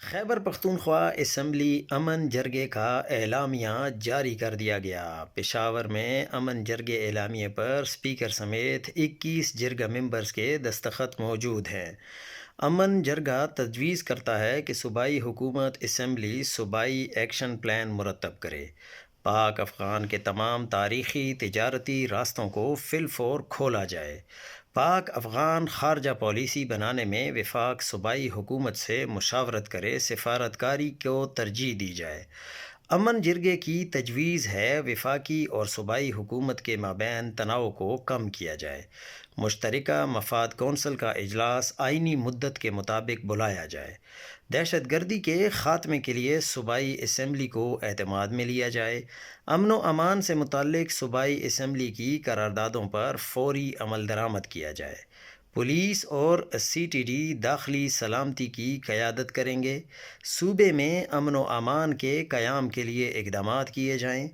Khyber Pakhtunkhwa assembly امن جرگے کا اعلامیہ جاری کر دیا گیا۔ پشاور میں امن جرگے اعلامیے پر اسپیکر سمیت 21 جرگہ ممبرز کے دستخط موجود ہیں۔ امن جرگہ تجویز کرتا ہے کہ صوبائی حکومت اسمبلی صوبائی ایکشن پلان مرتب کرے۔ پاک افغان کے تمام تاریخی تجارتی راستوں کو فی الفور کھولا جائے۔ پاک افغان خارجہ پالیسی بنانے میں وفاق صوبائی حکومت سے مشاورت کرے، سفارتکاری کو ترجیح دی جائے۔ امن جرگے کی تجویز ہے وفاقی اور صوبائی حکومت کے مابین تناؤ کو کم کیا جائے۔ مشترکہ مفاد کونسل کا اجلاس آئینی مدت کے مطابق بلایا جائے۔ دہشت گردی کے خاتمے کے لیے صوبائی اسمبلی کو اعتماد میں لیا جائے۔ امن و امان سے متعلق صوبائی اسمبلی کی قراردادوں پر فوری عمل درآمد کیا جائے۔ پولیس اور سی ٹی ڈی داخلی سلامتی کی قیادت کریں گے۔ صوبے میں امن و امان کے قیام کے لیے اقدامات کیے جائیں۔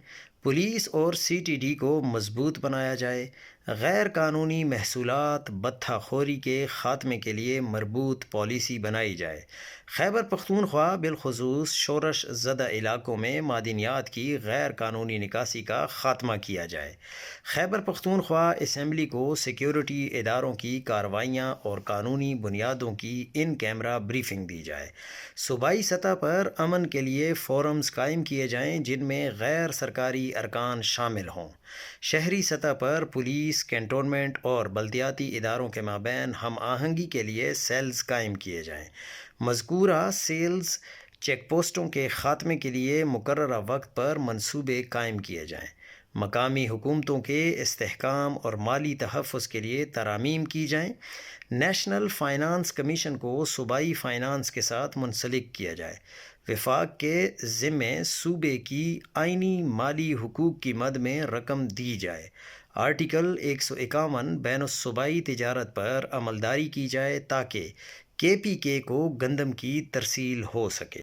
پولیس اور سی ٹی ڈی کو مضبوط بنایا جائے۔ غیر قانونی محصولات بتہ خوری کے خاتمے کے لیے مربوط پالیسی بنائی جائے۔ خیبر پختونخوا بالخصوص شورش زدہ علاقوں میں معدنیات کی غیر قانونی نکاسی کا خاتمہ کیا جائے۔ خیبر پختونخوا اسمبلی کو سیکیورٹی اداروں کی کارروائیاں اور قانونی بنیادوں کی ان کیمرہ بریفنگ دی جائے۔ صوبائی سطح پر امن کے لیے فورمز قائم کیے جائیں جن میں غیر سرکاری ارکان شامل ہوں۔ شہری سطح پر پولیس، کنٹونمنٹ اور بلدیاتی اداروں کے مابین ہم آہنگی کے لیے سیلز قائم کیے جائیں۔ مذکورہ سیلز چیک پوسٹوں کے خاتمے کے لیے مقررہ وقت پر منصوبے قائم کیے جائیں۔ مقامی حکومتوں کے استحکام اور مالی تحفظ کے لیے ترامیم کی جائیں۔ نیشنل فائنانس کمیشن کو صوبائی فائنانس کے ساتھ منسلک کیا جائے۔ وفاق کے ذمے صوبے کی آئینی مالی حقوق کی مد میں رقم دی جائے۔ آرٹیکل 151 بین الصوبائی تجارت پر عملداری کی جائے تاکہ کے پی کے کو گندم کی ترسیل ہو سکے۔